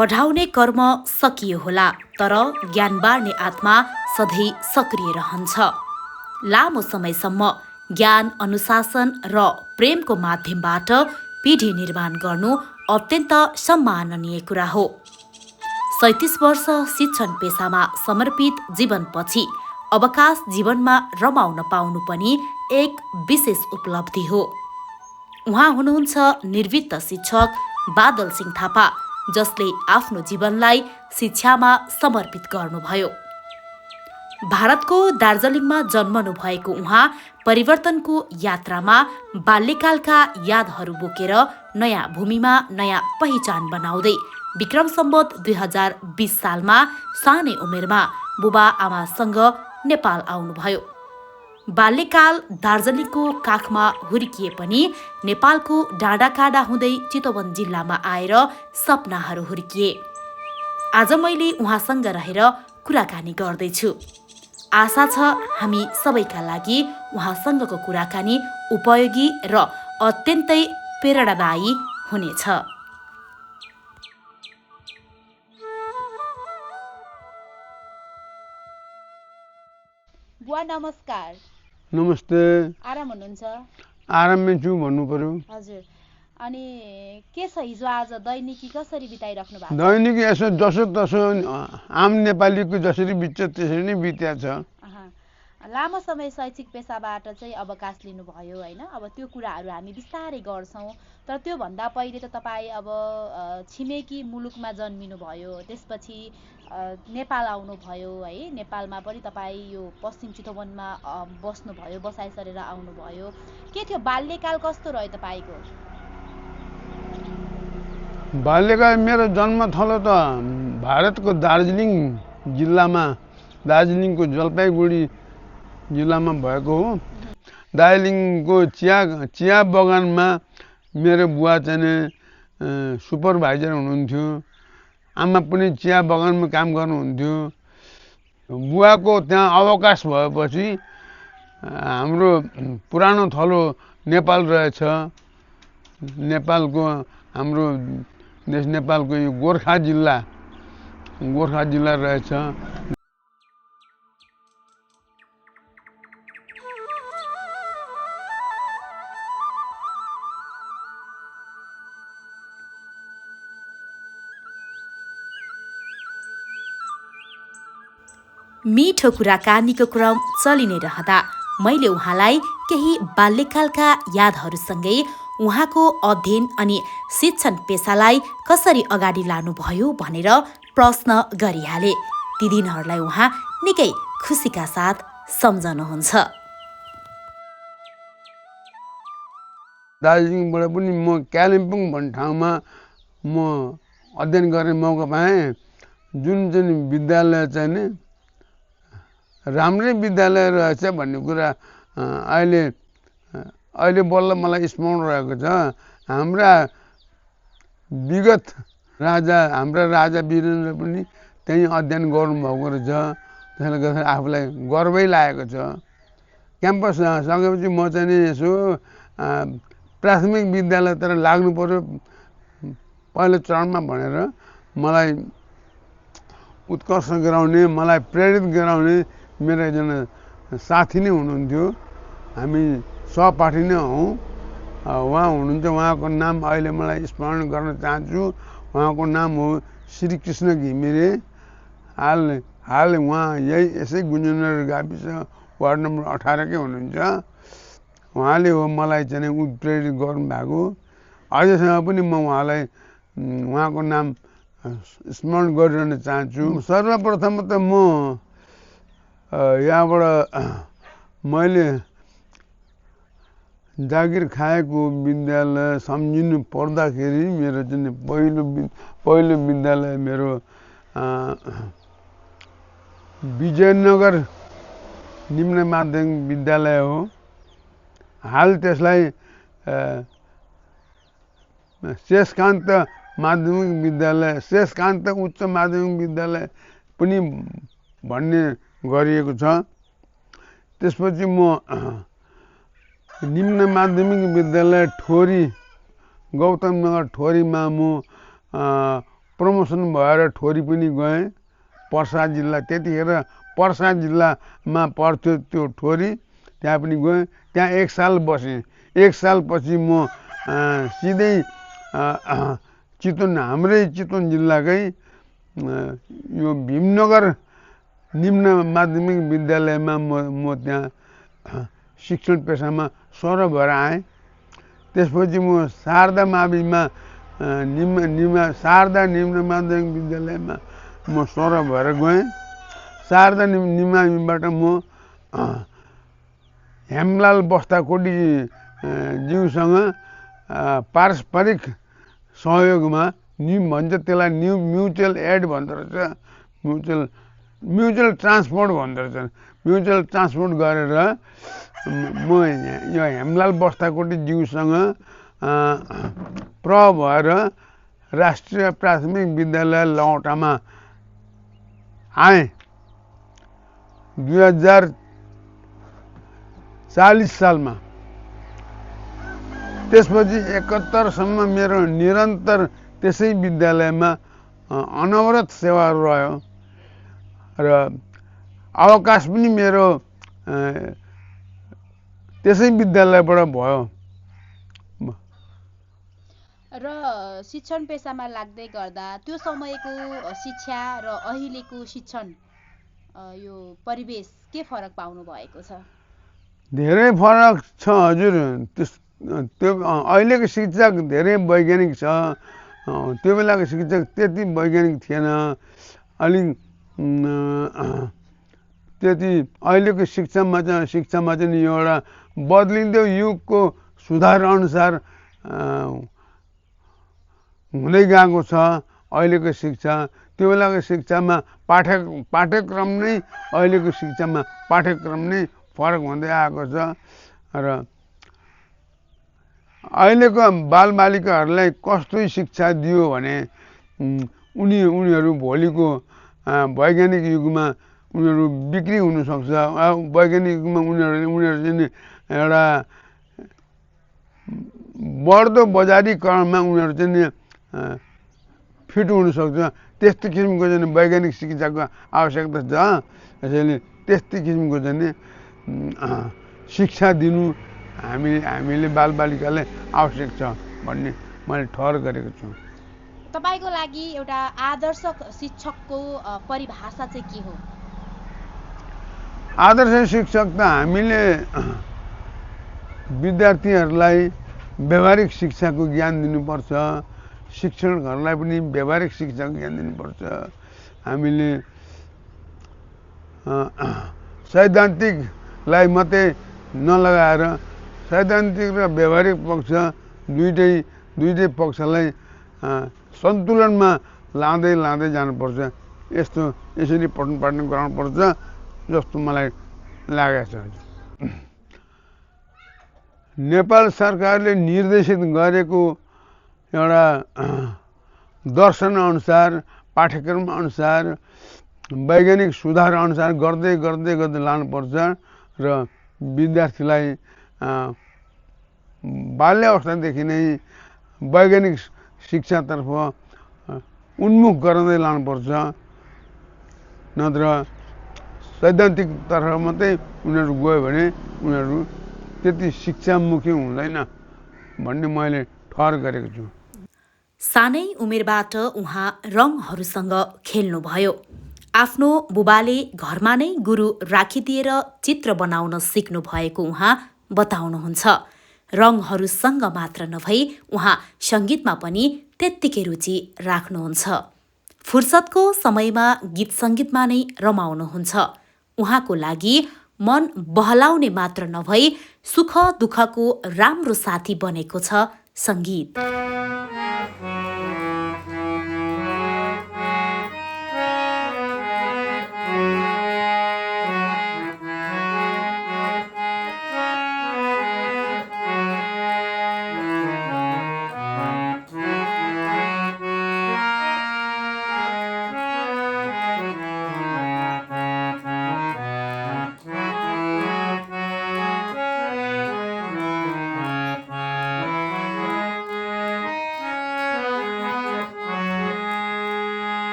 पढाउने कर्म सकियो होला, तर ज्ञान बाँड्ने आत्मा सधैँ सक्रिय रहन्छ। लामो समयसम्म ज्ञान, अनुशासन र प्रेमको माध्यमबाट पिढी निर्माण गर्नु अत्यन्त सम्माननीय कुरा हो। 37 वर्ष शिक्षण पेसामा समर्पित जीवनपछि अवकाश जीवनमा रमाउन पाउनु पनि एक विशेष उपलब्धि हो। उहाँ हुनुहुन्छ निवृत्त शिक्षक बादल सिंह थापा, जसले आफ्नो जीवनलाई शिक्षामा समर्पित गर्नुभयो। भारतको दार्जिलिङमा जन्मनु भएको उहाँ परिवर्तनको यात्रामा बाल्यकालका यादहरू बोकेर नयाँ भूमिमा नयाँ पहिचान बनाउँदै विक्रम सम्वत 2020 सालमा सानै उमेरमा बुबा आमासँग नेपाल आउनुभयो। बाल्यकाल दार्जिलिङको काखमा हुर्किए पनि नेपालको डाँडाकाँडा हुँदै चितवन जिल्लामा आएर सपनाहरू हुर्किए। आज मैले उहाँसँग रहेर कुराकानी गर्दैछु। आशा छ हामी सबैका लागि उहाँसँगको कुराकानी उपयोगी र अत्यन्तै प्रेरणादायी हुनेछ। बुवा नमस्कार। नमस्ते। आराम हुनुहुन्छ? आराममै छु भन्नु पर्यो। हजुर। अनि के छ, हिजो आज दैनिकी कसरी बिताइराख्नु भएको? दैनिकी यसो जसो तसो आम नेपालीको जसरी बित्छ त्यसरी नै बित्या छ। लामो समय शैक्षिक पेसाबाट चाहिँ अवकाश लिनुभयो होइन? अब त्यो कुराहरू हामी बिस्तारै गर्छौँ, तर त्योभन्दा पहिले त तपाईँ अब छिमेकी मुलुकमा जन्मिनुभयो, त्यसपछि नेपाल आउनुभयो है। नेपालमा पनि तपाईँ यो पश्चिम चितवनमा बस्नुभयो, बसाइ सरेर आउनुभयो। के थियो बाल्यकाल, कस्तो रह्यो तपाईँको? बाल्यकाल मेरो जन्मथलो त भारतको दार्जिलिङ जिल्लामा, दार्जिलिङको जलपाइगुडी जिल्लामा भएको हो। दार्जिलिङको चिया बगानमा मेरो बुवा चाहिँ सुपरभाइजर हुनुहुन्थ्यो। आमा पनि चिया बगानमा काम गर्नुहुन्थ्यो। बुवाको त्यहाँ अवकाश भएपछि हाम्रो पुरानो थलो नेपाल रहेछ। नेपालको हाम्रो देश नेपालको यो गोर्खा जिल्ला रहेछ। मिठो कुराकानीको क्रम चलि नै रहँदा मैले उहाँलाई केही बाल्यकालका यादहरूसँगै उहाँको अध्ययन अनि शिक्षण पेसालाई कसरी अगाडि लानुभयो भनेर प्रश्न गरिहाले। ती दिनहरूलाई उहाँ निकै खुसीका साथ सम्झनुहुन्छ। दार्जिलिङबाट पनि म कालिम्पोङ भन्ने ठाउँमा म अध्ययन गर्ने मौका पाएँ। जुन चाहिँ विद्यालय चाहिँ नि राम्रै विद्यालय रहेछ भन्ने कुरा अहिले बल्ल मलाई स्मरण रहेको छ। हाम्रा राजा वीरेन्द्र पनि त्यहीँ अध्ययन गर्नुभएको रहेछ। त्यसले गर्दा आफूलाई गर्वै लागेको छ। क्याम्पस सकेपछि म चाहिँ नि यसो प्राथमिक विद्यालयतिर लाग्नु पर्यो पहिलो चरणमा भनेर मलाई उत्कर्ष गराउने, मलाई प्रेरित गराउने मेरो एकजना साथी नै हुनुहुन्थ्यो। हामी सहपाठी नै हौँ। उहाँ हुनुहुन्छ, उहाँको नाम अहिले मलाई स्मरण गर्न चाहन्छु। उहाँको नाम हो श्री कृष्ण घिमिरे। हाल उहाँ यही यसै गुन्जनगर गाविस वार्ड नम्बर 18 कै हुनुहुन्छ। उहाँले हो मलाई चाहिँ उत्प्रेरित गर्नुभएको। अहिलेसम्म पनि म उहाँको नाम स्मरण गरिरहन चाहन्छु। सर्वप्रथम त म यहाँबाट मैले जागिर खाएको विद्यालय सम्झिनु पर्दाखेरि मेरो चाहिँ पहिलो विद्यालय मेरो विजयनगर निम्न माध्यमिक विद्यालय हो। हाल त्यसलाई शेषकान्त उच्च माध्यमिक विद्यालय पनि भन्ने गरिएको छ। त्यसपछि म निम्न माध्यमिक विद्यालय ठोरी, गौतम नगर ठोरीमा म प्रमोसन भएर ठोरी पनि गएँ पर्सा जिल्ला। त्यतिखेर पर्सा जिल्लामा पर्थ्यो त्यो ठोरी, त्यहाँ पनि गएँ। त्यहाँ 1 साल बसेँ। 1 सालपछि म सिधै चितवन, हाम्रै चितवन जिल्लाकै यो भीमनगर निम्न माध्यमिक विद्यालयमा म त्यहाँ शिक्षण पेसामा सर भएर आएँ। त्यसपछि म शारदा माविमा शारदा निम्न माध्यमिक विद्यालयमा म सर भएर गएँ। शारदा निम्न माविबाट म हेमलाल बस्ताकोटी ज्यूसँग पारस्परिक सहयोगमा भन्छ त्यसलाई म्युचुअल एड भन्दो रहेछ, म्युचुअल ट्रान्सपोर्ट भन्दो रहेछ। म्युचुअल ट्रान्सपोर्ट गरेर म यो हेमलाल बस्ताकोटी ज्यूसँग भएर राष्ट्रिय प्राथमिक विद्यालय लौटामा आएँ 2040 सालमा। त्यसपछि 71 सम्म मेरो निरन्तर त्यसै विद्यालयमा अनवरत सेवा रह्यो र अवकाश पनि मेरो त्यसै विद्यालयबाट भयो। र शिक्षण पेसामा लाग्दै गर्दा त्यो समयको शिक्षा र अहिलेको शिक्षण यो परिवेश के फरक पाउनु भएको छ? धेरै फरक छ हजुर। त्यो अहिलेको शिक्षक धेरै वैज्ञानिक छ। त्यो बेलाको शिक्षक त्यति वैज्ञानिक थिएन। अलिक त्यति अहिलेको शिक्षामा चाहिँ एउटा बदलिँदो युगको सुधार अनुसार हुँदै गएको छ अहिलेको शिक्षा। त्यो बेलाको शिक्षामा पाठ्यक्रम नै अहिलेको शिक्षामा पाठ्यक्रम नै फरक हुँदै आएको छ र अहिलेको बालबालिकाहरूलाई कस्तो शिक्षा दियो भने उनीहरू भोलिको वैज्ञानिक युगमा उनीहरू बिक्री हुनसक्छ। वैज्ञानिक युगमा उनीहरू चाहिँ एउटा बढ्दो बजारीकरणमा उनीहरू चाहिँ फिट हुनसक्छ। त्यस्तो किसिमको चाहिँ वैज्ञानिक शिक्षाको आवश्यकता छ। त्यसैले त्यस्तै किसिमको चाहिँ शिक्षा दिनु हामीले बालबालिकालाई आवश्यक छ भन्ने मैले ठहर गरेको छु। तपाईँको लागि एउटा आदर्श शिक्षकको परिभाषा चाहिँ के हो? आदर्श शिक्षक त हामीले विद्यार्थीहरूलाई व्यवहारिक शिक्षाको ज्ञान दिनुपर्छ। शिक्षकहरूलाई पनि व्यवहारिक शिक्षाको ज्ञान दिनुपर्छ। हामीले सैद्धान्तिकलाई मात्रै नलगाएर सैद्धान्तिक र व्यवहारिक पक्ष दुइटै पक्षलाई सन्तुलनमा लाँदै जानुपर्छ। यसरी पठन पाठन गराउनुपर्छ जस्तो मलाई लागेको छ। नेपाल सरकारले निर्देशित गरेको एउटा दर्शन अनुसार, पाठ्यक्रम अनुसार, वैज्ञानिक सुधार अनुसार गर्दै लानुपर्छ र विद्यार्थीलाई बाल्यावस्थादेखि नै वैज्ञानिक शिक्षातर्फ उन्मुख गराउँदै लानुपर्छ। नत्र सैद्धान्तिकतर्फ मात्रै उनीहरू गयो भने उनीहरू त्यति शिक्षामुखी हुँदैन भन्ने मैले ठहर गरेको छु। सानै उमेरबाट उहाँ रङहरूसँग खेल्नुभयो। आफ्नो बुबाले घरमा नै गुरु राखिदिएर चित्र बनाउन सिक्नु भएको उहाँ बताउनुहुन्छ। रङहरूसँग मात्र नभई उहाँ सङ्गीतमा पनि त्यत्तिकै रुचि राख्नुहुन्छ। फुर्सदको समयमा गीत सङ्गीतमा नै रमाउनुहुन्छ। उहाँको लागि मन बहलाउने मात्र नभई सुख दुःखको राम्रो साथी बनेको छ सङ्गीत।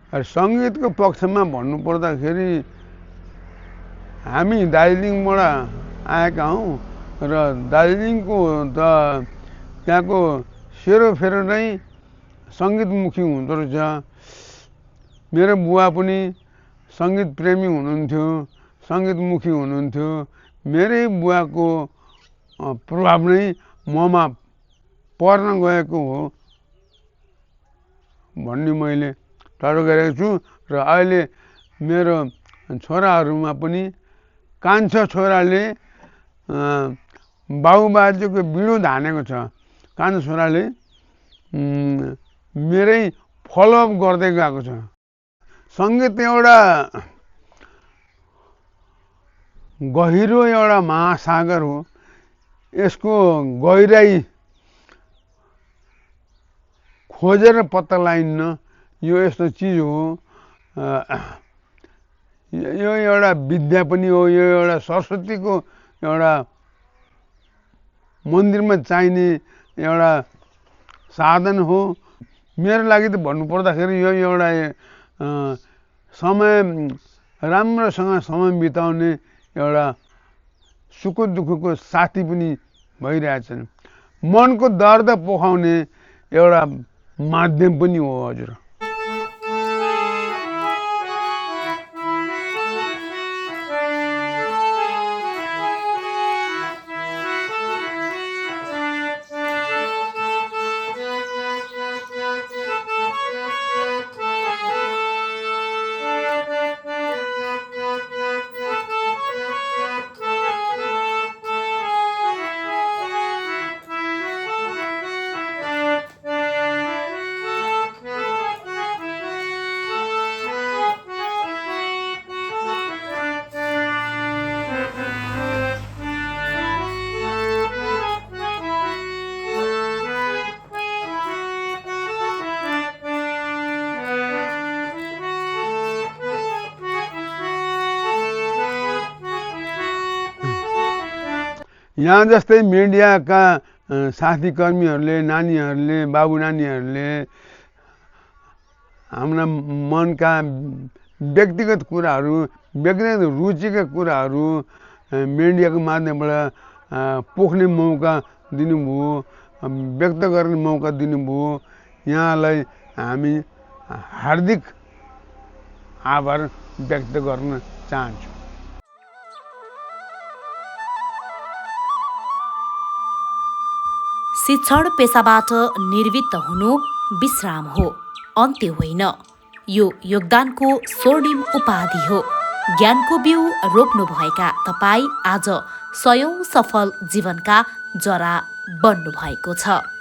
सङ्गीतको पक्षमा भन्नुपर्दाखेरि हामी दार्जिलिङबाट आएका हौँ र दार्जिलिङको त त्यहाँको सेरोफेरो नै सङ्गीतमुखी हुँदो रहेछ। मेरो बुवा पनि सङ्गीत प्रेमी हुनुहुन्थ्यो, सङ्गीतमुखी हुनुहुन्थ्यो। मेरै बुवाको प्रभाव नै ममा पर्न गएको हो भन्ने मैले ठहर गरेको छु। र अहिले मेरो छोराहरूमा पनि कान्छो छोराले बाबुबाजेको बिँडो धानेको छ। कान्छो छोराले मेरै फलोअप गर्दै गएको छ। सङ्गीत एउटा गहिरो एउटा महासागर हो। यसको गहिराई खोजेर पत्ता लगाइन्न। यो यस्तो चिज हो, यो एउटा विद्या पनि हो, यो एउटा सरस्वतीको एउटा मन्दिरमा चाहिने एउटा साधन हो। मेरो लागि त भन्नुपर्दाखेरि यो एउटा समय राम्रोसँग समय बिताउने एउटा सुख दुःखको साथी पनि भइरहेछन्। मनको दर्द पोखाउने एउटा माध्यम पनि हो हजुर। यहाँ जस्तै मिडियाका साथी कर्मीहरूले, नानीहरूले, बाबु नानीहरूले हाम्रा मनका व्यक्तिगत कुराहरू, व्यक्तिगत रुचिका कुराहरू मिडियाको माध्यमबाट पोख्ने मौका दिनुभयो, व्यक्त गर्ने मौका दिनुभयो। यहाँलाई हामी हार्दिक आभार व्यक्त गर्न चाहन्छु। शिक्षण पेसाबाट निर्वृत्त हुनु विश्राम हो, अन्त्य होइन। यो योगदानको स्वर्णिम उपाधि हो। ज्ञानको बिउ रोप्नुभएका तपाईँ आज 100औं सफल जीवनका जरा बन्नुभएको छ।